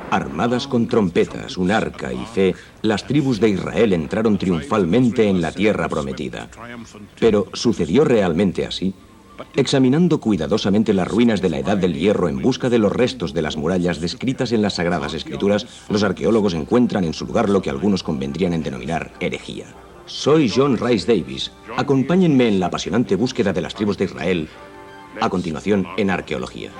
Armadas con trompetas, un arca y fe, las tribus de Israel entraron triunfalmente en la tierra prometida. Pero, ¿sucedió realmente así? Examinando cuidadosamente las ruinas de la Edad del Hierro en busca de los restos de las murallas descritas en las Sagradas Escrituras, los arqueólogos encuentran en su lugar lo que algunos convendrían en denominar herejía. Soy John Rhys Davies. Acompáñenme en la apasionante búsqueda de las tribus de Israel. A continuación, en Arqueología.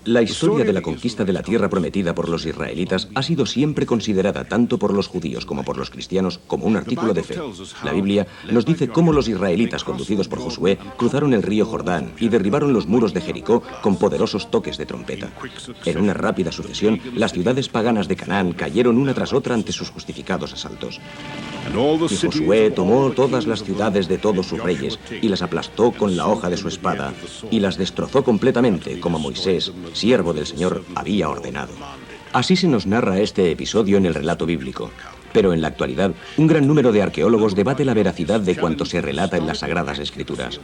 La historia de la conquista de la tierra prometida por los israelitas ha sido siempre considerada tanto por los judíos como por los cristianos como un artículo de fe. La Biblia nos dice cómo los israelitas, conducidos por Josué, cruzaron el río Jordán y derribaron los muros de Jericó con poderosos toques de trompeta. En una rápida sucesión, las ciudades paganas de Canaán cayeron una tras otra ante sus justificados asaltos. Y Josué tomó todas las ciudades de todos sus reyes y las aplastó con la hoja de su espada y las destrozó completamente, como Moisés, siervo del Señor, había ordenado. Así se nos narra este episodio en el relato bíblico. Pero en la actualidad, un gran número de arqueólogos debate la veracidad de cuanto se relata en las Sagradas Escrituras.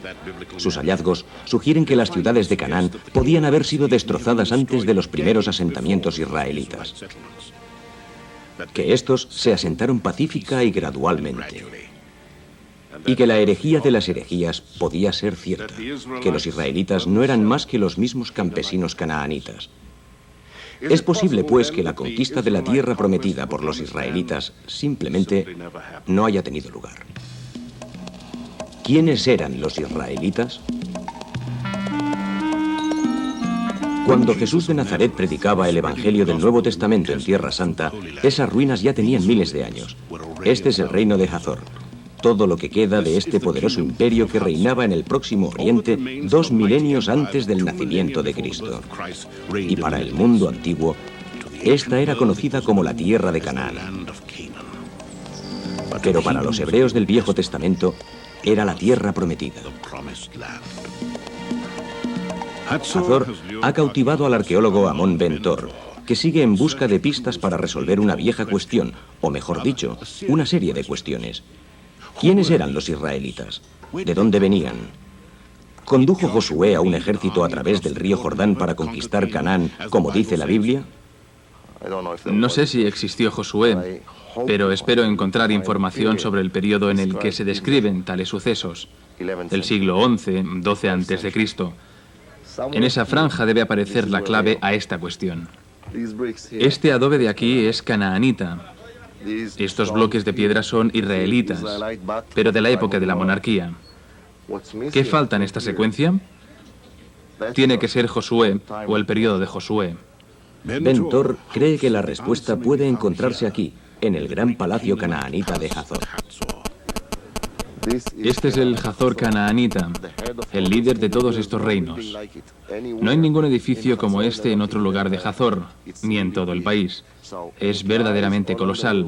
Sus hallazgos sugieren que las ciudades de Canaán podían haber sido destrozadas antes de los primeros asentamientos israelitas. Que estos se asentaron pacífica y gradualmente. Y que la herejía de las herejías podía ser cierta, que los israelitas no eran más que los mismos campesinos canaanitas. Es posible, pues, que la conquista de la tierra prometida por los israelitas simplemente no haya tenido lugar. ¿Quiénes eran los israelitas? Cuando Jesús de Nazaret predicaba el Evangelio del Nuevo Testamento en Tierra Santa, esas ruinas ya tenían miles de años. Este es el reino de Hazor. Todo lo que queda de este poderoso imperio que reinaba en el próximo Oriente 2 milenios antes del nacimiento de Cristo. Y para el mundo antiguo, esta era conocida como la tierra de Canaán. Pero para los hebreos del Viejo Testamento, era la tierra prometida. Hazor ha cautivado al arqueólogo Amon Ben Tor, que sigue en busca de pistas para resolver una vieja cuestión, o mejor dicho, una serie de cuestiones. ¿Quiénes eran los israelitas? ¿De dónde venían? ¿Condujo Josué a un ejército a través del río Jordán para conquistar Canaán, como dice la Biblia? No sé si existió Josué, pero espero encontrar información sobre el periodo en el que se describen tales sucesos, el siglo XI, 12 a.C. En esa franja debe aparecer la clave a esta cuestión. Este adobe de aquí es canaanita. Estos bloques de piedra son israelitas, pero de la época de la monarquía. ¿Qué falta en esta secuencia? Tiene que ser Josué o el periodo de Josué. Ben Tor cree que la respuesta puede encontrarse aquí, en el gran palacio canaanita de Hazor. Este es el Hazor canaanita, el líder de todos estos reinos. No hay ningún edificio como este en otro lugar de Hazor, ni en todo el país. Es verdaderamente colosal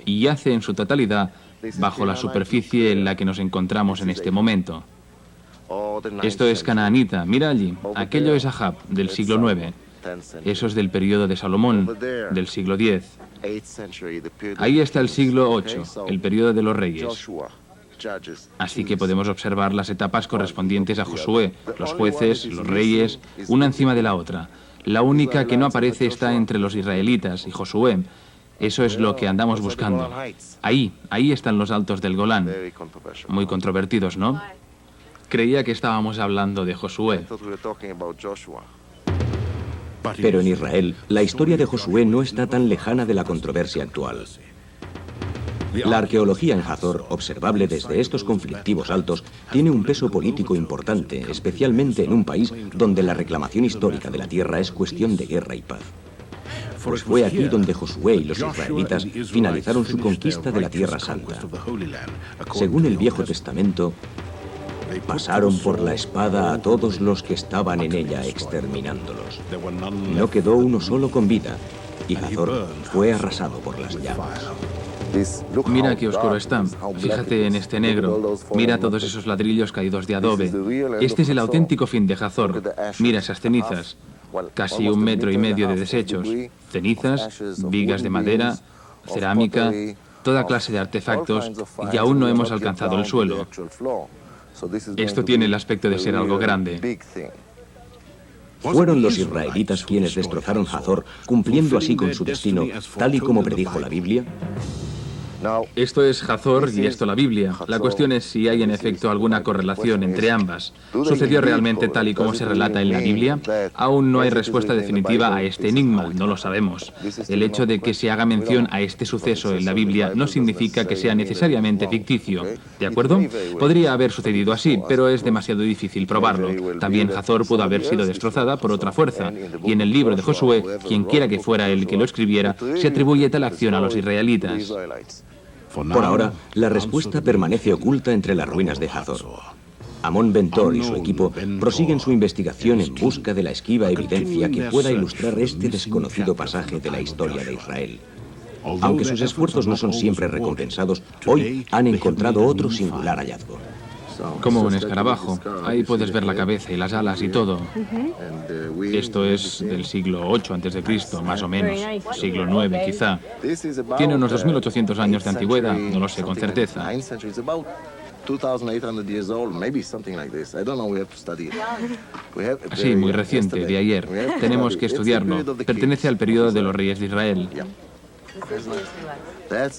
y yace en su totalidad bajo la superficie en la que nos encontramos en este momento. Esto es canaanita, mira allí, aquello es Ahab, del siglo IX. Eso es del periodo de Salomón, del siglo X. Ahí está el siglo VIII, el periodo de los reyes. Así que podemos observar las etapas correspondientes a Josué, los jueces, los reyes, una encima de la otra. La única que no aparece está entre los israelitas y Josué. Eso es lo que andamos buscando. Ahí están los altos del Golán. Muy controvertidos, ¿no? Creía que estábamos hablando de Josué. Pero en Israel, la historia de Josué no está tan lejana de la controversia actual. La arqueología en Hazor, observable desde estos conflictivos altos, tiene un peso político importante, especialmente en un país donde la reclamación histórica de la tierra es cuestión de guerra y paz. Pues fue aquí donde Josué y los israelitas finalizaron su conquista de la Tierra Santa. Según el Viejo Testamento, pasaron por la espada a todos los que estaban en ella, exterminándolos. No quedó uno solo con vida, y Hazor fue arrasado por las llamas. Mira qué oscuro está. Fíjate en este negro. Mira todos esos ladrillos caídos de adobe. Este es el auténtico fin de Hazor. Mira esas cenizas. Casi 1,5 metros de desechos. Cenizas, vigas de madera, cerámica, toda clase de artefactos, y aún no hemos alcanzado el suelo. Esto tiene el aspecto de ser algo grande. ¿Fueron los israelitas quienes destrozaron Hazor, cumpliendo así con su destino, tal y como predijo la Biblia? Esto es Hazor y esto la Biblia. La cuestión es si hay en efecto alguna correlación entre ambas. ¿Sucedió realmente tal y como se relata en la Biblia? Aún no hay respuesta definitiva a este enigma, no lo sabemos. El hecho de que se haga mención a este suceso en la Biblia no significa que sea necesariamente ficticio. ¿De acuerdo? Podría haber sucedido así, pero es demasiado difícil probarlo. También Hazor pudo haber sido destrozada por otra fuerza. Y en el libro de Josué, quien quiera que fuera el que lo escribiera, se atribuye tal acción a los israelitas. Por ahora, la respuesta permanece oculta entre las ruinas de Hazor. Amon Ben-Tor y su equipo prosiguen su investigación en busca de la esquiva evidencia que pueda ilustrar este desconocido pasaje de la historia de Israel. Aunque sus esfuerzos no son siempre recompensados, hoy han encontrado otro singular hallazgo. Como un escarabajo. Ahí puedes ver la cabeza y las alas y todo. Esto es del siglo VIII a.C., más o menos. Siglo IX, quizá. Tiene unos 2.800 años de antigüedad, no lo sé con certeza. Sí, muy reciente, de ayer. Tenemos que estudiarlo. Pertenece al periodo de los reyes de Israel.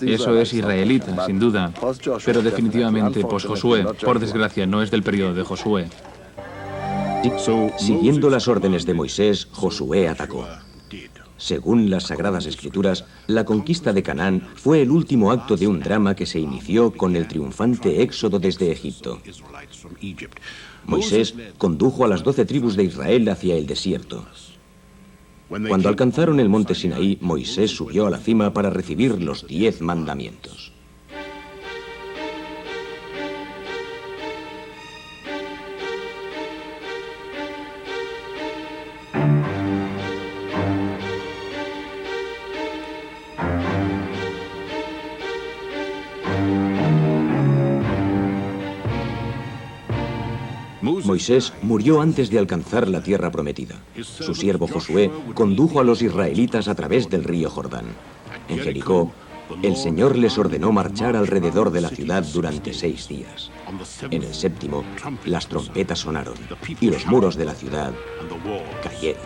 Eso es israelita, sin duda, pero definitivamente post-Josué. Por desgracia, no es del periodo de Josué. Siguiendo las órdenes de Moisés, Josué atacó. Según las Sagradas Escrituras, la conquista de Canaán fue el último acto de un drama que se inició con el triunfante éxodo desde Egipto. Moisés condujo a las 12 tribus de Israel hacia el desierto. Cuando alcanzaron el monte Sinaí, Moisés subió a la cima para recibir los 10 mandamientos. Moisés murió antes de alcanzar la tierra prometida. Su siervo Josué condujo a los israelitas a través del río Jordán. En Jericó, el Señor les ordenó marchar alrededor de la ciudad durante 6 días. En el 7º, las trompetas sonaron y los muros de la ciudad cayeron.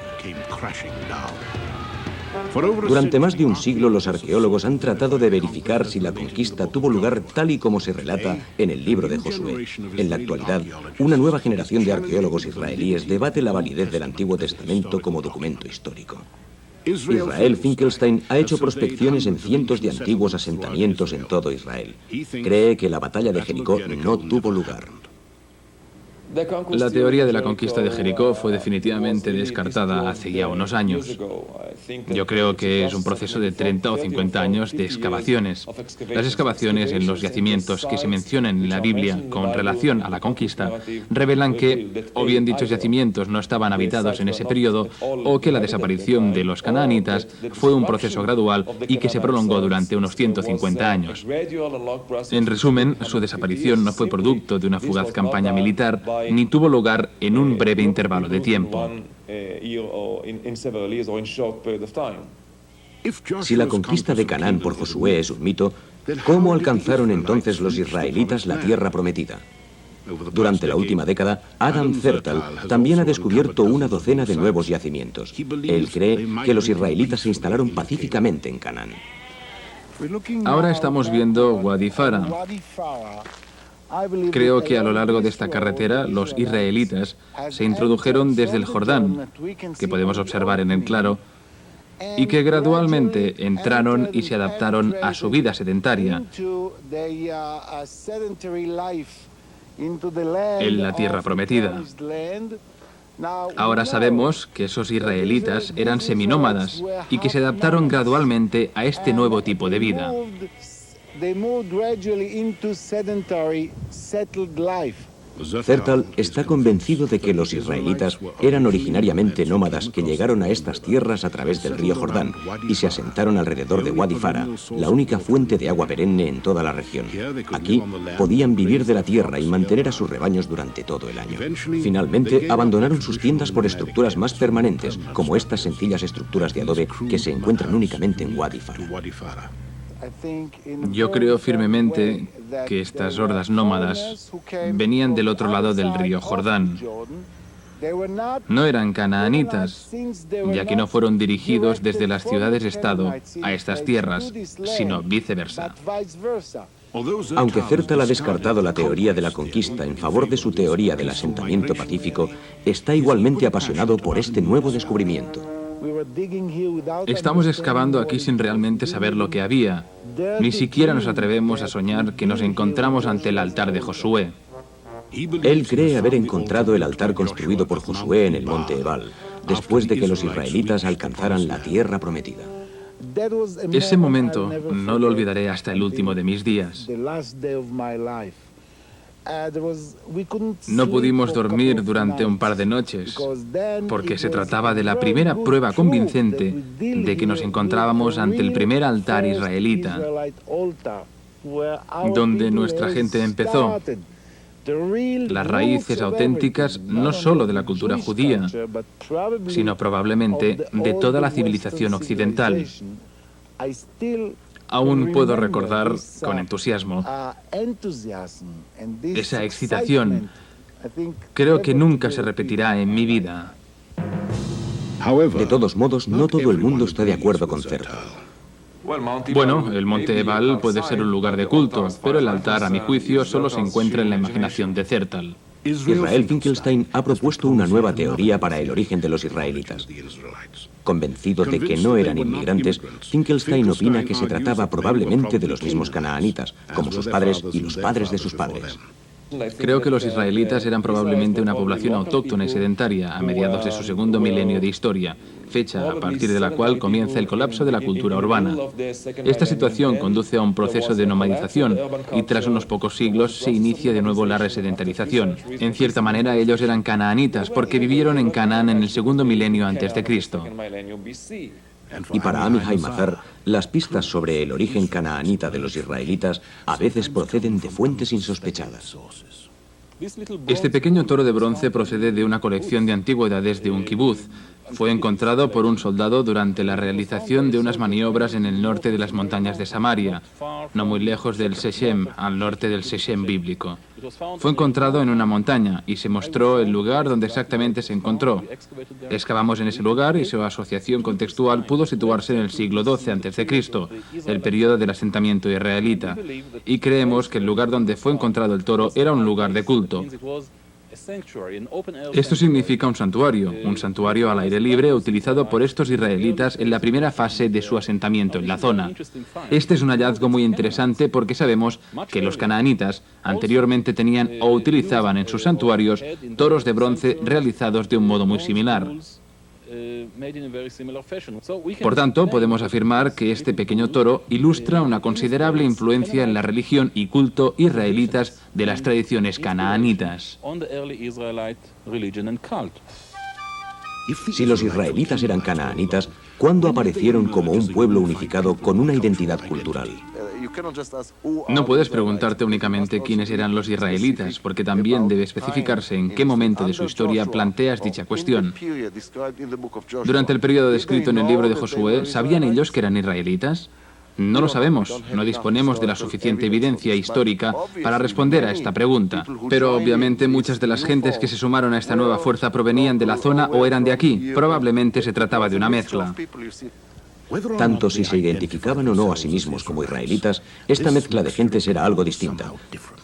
Durante más de un siglo, los arqueólogos han tratado de verificar si la conquista tuvo lugar tal y como se relata en el libro de Josué. En la actualidad, una nueva generación de arqueólogos israelíes debate la validez del Antiguo Testamento como documento histórico. Israel Finkelstein ha hecho prospecciones en cientos de antiguos asentamientos en todo Israel. Cree que la batalla de Jericó no tuvo lugar. La teoría de la conquista de Jericó fue definitivamente descartada hace ya unos años. Yo creo que es un proceso de 30 o 50 años de excavaciones. Las excavaciones en los yacimientos que se mencionan en la Biblia con relación a la conquista revelan que o bien dichos yacimientos no estaban habitados en ese periodo o que la desaparición de los canaanitas fue un proceso gradual y que se prolongó durante unos 150 años. En resumen, su desaparición no fue producto de una fugaz campaña militar ni tuvo lugar en un breve intervalo de tiempo. Si la conquista de Canaán por Josué es un mito, ¿cómo alcanzaron entonces los israelitas la tierra prometida? Durante la última década, Adam Zertal también ha descubierto una docena de nuevos yacimientos. Él cree que los israelitas se instalaron pacíficamente en Canaán. Ahora estamos viendo Wadi Fara. Creo que a lo largo de esta carretera los israelitas se introdujeron desde el Jordán, que podemos observar en el claro, y que gradualmente entraron y se adaptaron a su vida sedentaria en la tierra prometida. Ahora sabemos que esos israelitas eran seminómadas y que se adaptaron gradualmente a este nuevo tipo de vida. Zertal está convencido de que los israelitas eran originariamente nómadas que llegaron a estas tierras a través del río Jordán y se asentaron alrededor de Wadi Fara, la única fuente de agua perenne en toda la región. Aquí podían vivir de la tierra y mantener a sus rebaños durante todo el año. Finalmente, abandonaron sus tiendas por estructuras más permanentes, como estas sencillas estructuras de adobe que se encuentran únicamente en Wadi Fara. Yo creo firmemente que estas hordas nómadas venían del otro lado del río Jordán. No eran canaanitas, ya que no fueron dirigidos desde las ciudades-estado a estas tierras, sino viceversa. Aunque Zertal ha descartado la teoría de la conquista en favor de su teoría del asentamiento pacífico, está igualmente apasionado por este nuevo descubrimiento. Estamos excavando aquí sin realmente saber lo que había. Ni siquiera nos atrevemos a soñar que nos encontramos ante el altar de Josué. Él cree haber encontrado el altar construido por Josué en el monte Ebal, después de que los israelitas alcanzaran la tierra prometida. Ese momento no lo olvidaré hasta el último de mis días. No pudimos dormir durante un par de noches, porque se trataba de la primera prueba convincente de que nos encontrábamos ante el primer altar israelita, donde nuestra gente empezó. Las raíces auténticas no solo de la cultura judía, sino probablemente de toda la civilización occidental. Aún puedo recordar con entusiasmo esa excitación. Creo que nunca se repetirá en mi vida. De todos modos, no todo el mundo está de acuerdo con Zertal. Bueno, el monte Ebal puede ser un lugar de culto, pero el altar, a mi juicio, solo se encuentra en la imaginación de Zertal. Israel Finkelstein ha propuesto una nueva teoría para el origen de los israelitas. Convencido de que no eran inmigrantes, Finkelstein opina que se trataba probablemente de los mismos canaanitas, como sus padres y los padres de sus padres. Creo que los israelitas eran probablemente una población autóctona y sedentaria a mediados de su segundo milenio de historia, fecha a partir de la cual comienza el colapso de la cultura urbana. Esta situación conduce a un proceso de nomadización y tras unos pocos siglos se inicia de nuevo la resedentarización. En cierta manera ellos eran canaanitas porque vivieron en Canaán en el segundo milenio antes de Cristo. Y para Amichai Mazar, las pistas sobre el origen canaanita de los israelitas a veces proceden de fuentes insospechadas. Este pequeño toro de bronce procede de una colección de antigüedades de un kibutz. Fue encontrado por un soldado durante la realización de unas maniobras en el norte de las montañas de Samaria, no muy lejos del Shechem, al norte del Shechem bíblico. Fue encontrado en una montaña y se mostró el lugar donde exactamente se encontró. Excavamos en ese lugar y su asociación contextual pudo situarse en el siglo XII a.C., el periodo del asentamiento israelita, y creemos que el lugar donde fue encontrado el toro era un lugar de culto. Esto significa un santuario al aire libre utilizado por estos israelitas en la primera fase de su asentamiento en la zona. Este es un hallazgo muy interesante porque sabemos que los canaanitas anteriormente tenían o utilizaban en sus santuarios toros de bronce realizados de un modo muy similar. Por tanto, podemos afirmar que este pequeño toro ilustra una considerable influencia en la religión y culto israelitas de las tradiciones canaanitas. Si los israelitas eran canaanitas, ¿cuándo aparecieron como un pueblo unificado con una identidad cultural? No puedes preguntarte únicamente quiénes eran los israelitas, porque también debe especificarse en qué momento de su historia planteas dicha cuestión. Durante el periodo descrito en el libro de Josué, ¿sabían ellos que eran israelitas? No lo sabemos, no disponemos de la suficiente evidencia histórica para responder a esta pregunta. Pero obviamente muchas de las gentes que se sumaron a esta nueva fuerza provenían de la zona o eran de aquí. Probablemente se trataba de una mezcla. Tanto si se identificaban o no a sí mismos como israelitas, esta mezcla de gentes era algo distinta.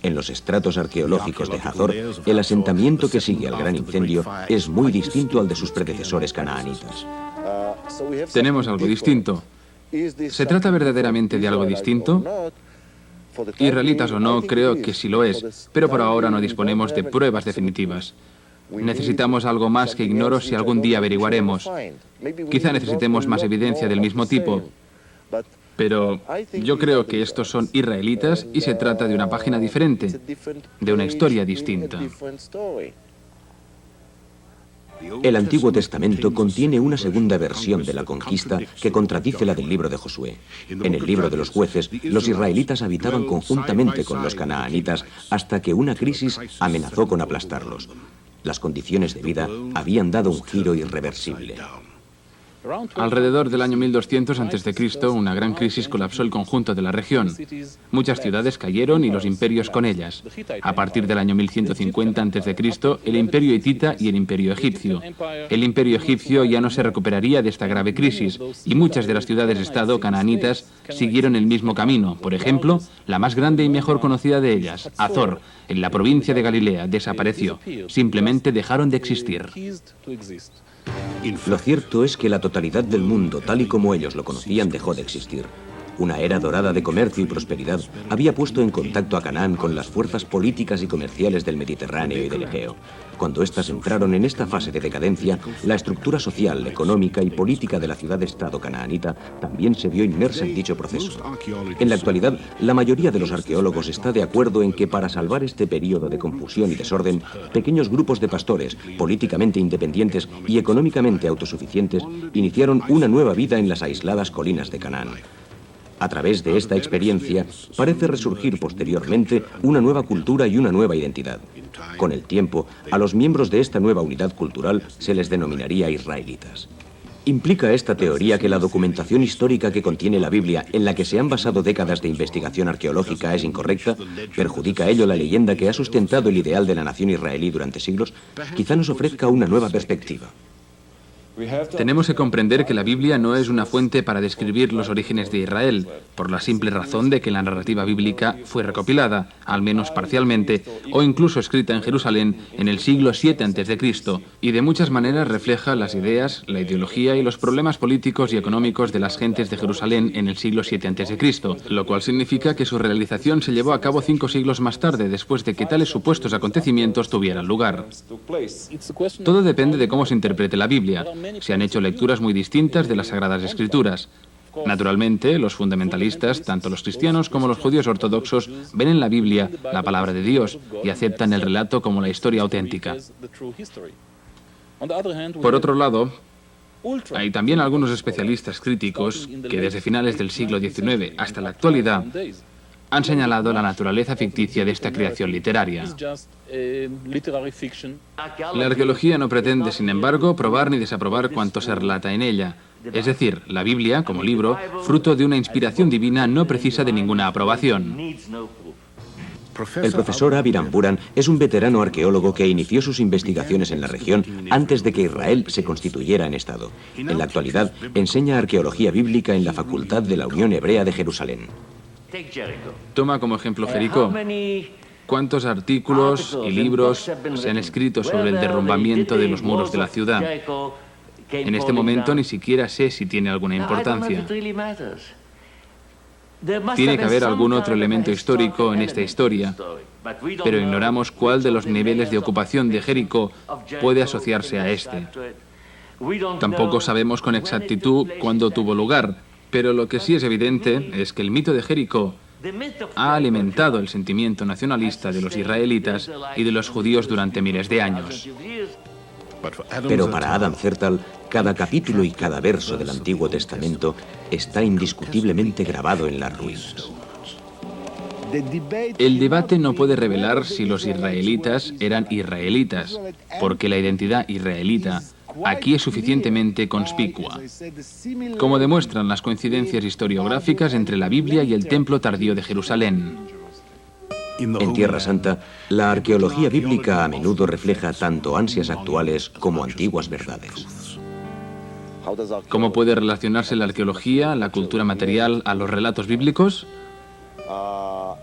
En los estratos arqueológicos de Hazor, el asentamiento que sigue al gran incendio es muy distinto al de sus predecesores canaanitas. Tenemos algo distinto. ¿Se trata verdaderamente de algo distinto? Israelitas o no, creo que sí lo es, pero por ahora no disponemos de pruebas definitivas. Necesitamos algo más que ignoro si algún día averiguaremos. Quizá necesitemos más evidencia del mismo tipo. Pero yo creo que estos son israelitas y se trata de una página diferente, de una historia distinta. El Antiguo Testamento contiene una segunda versión de la conquista que contradice la del libro de Josué. En el libro de los jueces, los israelitas habitaban conjuntamente con los canaanitas hasta que una crisis amenazó con aplastarlos. Las condiciones de vida habían dado un giro irreversible. Alrededor del año 1200 a.C., una gran crisis colapsó el conjunto de la región. Muchas ciudades cayeron y los imperios con ellas. A partir del año 1150 a.C., el imperio hitita y el imperio egipcio. El imperio egipcio ya no se recuperaría de esta grave crisis y muchas de las ciudades-estado canaanitas siguieron el mismo camino. Por ejemplo, la más grande y mejor conocida de ellas, Azor, en la provincia de Galilea, desapareció. Simplemente dejaron de existir. Lo cierto es que la totalidad del mundo, tal y como ellos lo conocían, dejó de existir. Una era dorada de comercio y prosperidad había puesto en contacto a Canaán con las fuerzas políticas y comerciales del Mediterráneo y del Egeo. Cuando éstas entraron en esta fase de decadencia, la estructura social, económica y política de la ciudad-estado canaanita también se vio inmersa en dicho proceso. En la actualidad, la mayoría de los arqueólogos está de acuerdo en que para salvar este periodo de confusión y desorden, pequeños grupos de pastores, políticamente independientes y económicamente autosuficientes, iniciaron una nueva vida en las aisladas colinas de Canaán. A través de esta experiencia, parece resurgir posteriormente una nueva cultura y una nueva identidad. Con el tiempo, a los miembros de esta nueva unidad cultural se les denominaría israelitas. ¿Implica esta teoría que la documentación histórica que contiene la Biblia, en la que se han basado décadas de investigación arqueológica, es incorrecta? ¿Perjudica ello la leyenda que ha sustentado el ideal de la nación israelí durante siglos? Quizá nos ofrezca una nueva perspectiva. Tenemos que comprender que la Biblia no es una fuente para describir los orígenes de Israel, por la simple razón de que la narrativa bíblica fue recopilada, al menos parcialmente, o incluso escrita en Jerusalén en el siglo VII a.C., y de muchas maneras refleja las ideas, la ideología y los problemas políticos y económicos de las gentes de Jerusalén en el siglo VII a.C., lo cual significa que su realización se llevó a cabo 5 siglos más tarde, después de que tales supuestos acontecimientos tuvieran lugar. Todo depende de cómo se interprete la Biblia. Se han hecho lecturas muy distintas de las Sagradas Escrituras. Naturalmente, los fundamentalistas, tanto los cristianos como los judíos ortodoxos, ven en la Biblia la palabra de Dios y aceptan el relato como la historia auténtica. Por otro lado, hay también algunos especialistas críticos que desde finales del siglo XIX hasta la actualidad han señalado la naturaleza ficticia de esta creación literaria. La arqueología no pretende, sin embargo, probar ni desaprobar cuanto se relata en ella. Es decir, la Biblia, como libro, fruto de una inspiración divina, no precisa de ninguna aprobación. El profesor Aviram Buran es un veterano arqueólogo que inició sus investigaciones en la región antes de que Israel se constituyera en Estado. En la actualidad, enseña arqueología bíblica en la Facultad de la Unión Hebrea de Jerusalén. Toma como ejemplo Jericó. ¿Cuántos artículos y libros se han escrito sobre el derrumbamiento de los muros de la ciudad? En este momento ni siquiera sé si tiene alguna importancia. Tiene que haber algún otro elemento histórico en esta historia, pero ignoramos cuál de los niveles de ocupación de Jericó puede asociarse a este. Tampoco sabemos con exactitud cuándo tuvo lugar, pero lo que sí es evidente es que el mito de Jericó ha alimentado el sentimiento nacionalista de los israelitas y de los judíos durante miles de años. Pero para Adam Zertal, cada capítulo y cada verso del Antiguo Testamento está indiscutiblemente grabado en las ruinas. El debate no puede revelar si los israelitas eran israelitas, porque la identidad israelita aquí es suficientemente conspicua, como demuestran las coincidencias historiográficas entre la Biblia y el templo tardío de Jerusalén. En Tierra Santa, la arqueología bíblica a menudo refleja tanto ansias actuales como antiguas verdades. ¿Cómo puede relacionarse la arqueología, la cultura material, a los relatos bíblicos?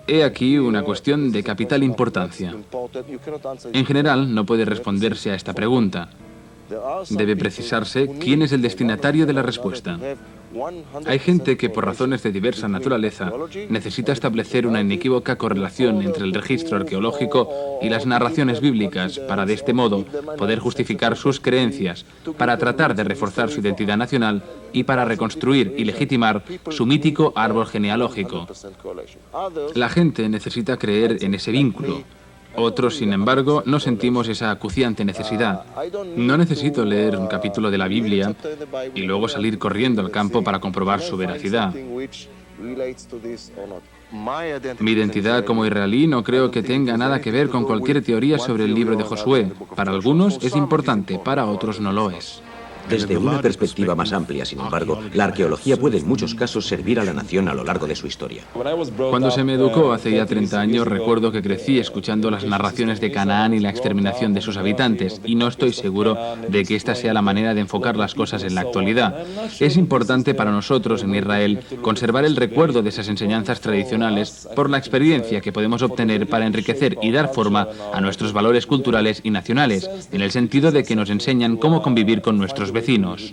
He aquí una cuestión de capital importancia. En general, no puede responderse a esta pregunta. Debe precisarse quién es el destinatario de la respuesta. Hay gente que, por razones de diversa naturaleza, necesita establecer una inequívoca correlación entre el registro arqueológico y las narraciones bíblicas para, de este modo, poder justificar sus creencias, para tratar de reforzar su identidad nacional y para reconstruir y legitimar su mítico árbol genealógico. La gente necesita creer en ese vínculo. Otros, sin embargo, no sentimos esa acuciante necesidad. No necesito leer un capítulo de la Biblia y luego salir corriendo al campo para comprobar su veracidad. Mi identidad como israelí no creo que tenga nada que ver con cualquier teoría sobre el libro de Josué. Para algunos es importante, para otros no lo es. Desde una perspectiva más amplia, sin embargo, la arqueología puede en muchos casos servir a la nación a lo largo de su historia. Cuando se me educó hace ya 30 años, recuerdo que crecí escuchando las narraciones de Canaán y la exterminación de sus habitantes, y no estoy seguro de que esta sea la manera de enfocar las cosas en la actualidad. Es importante para nosotros en Israel conservar el recuerdo de esas enseñanzas tradicionales por la experiencia que podemos obtener para enriquecer y dar forma a nuestros valores culturales y nacionales, en el sentido de que nos enseñan cómo convivir con nuestros vecinos.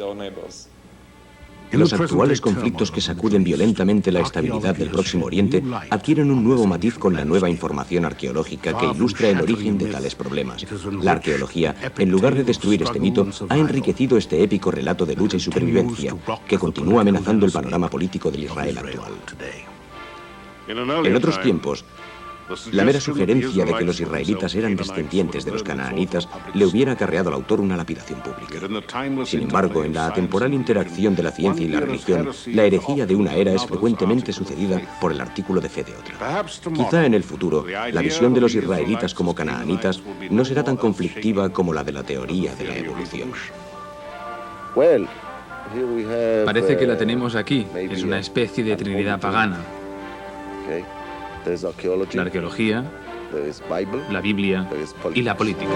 Los actuales conflictos que sacuden violentamente la estabilidad del Próximo Oriente adquieren un nuevo matiz con la nueva información arqueológica que ilustra el origen de tales problemas. La arqueología, en lugar de destruir este mito, ha enriquecido este épico relato de lucha y supervivencia que continúa amenazando el panorama político del Israel actual. En otros tiempos, la mera sugerencia de que los israelitas eran descendientes de los canaanitas le hubiera acarreado al autor una lapidación pública. Sin embargo, en la atemporal interacción de la ciencia y la religión, la herejía de una era es frecuentemente sucedida por el artículo de fe de otra. Quizá en el futuro, la visión de los israelitas como canaanitas no será tan conflictiva como la de la teoría de la evolución. Parece que la tenemos aquí. Es una especie de trinidad pagana. La arqueología, la Biblia y la política.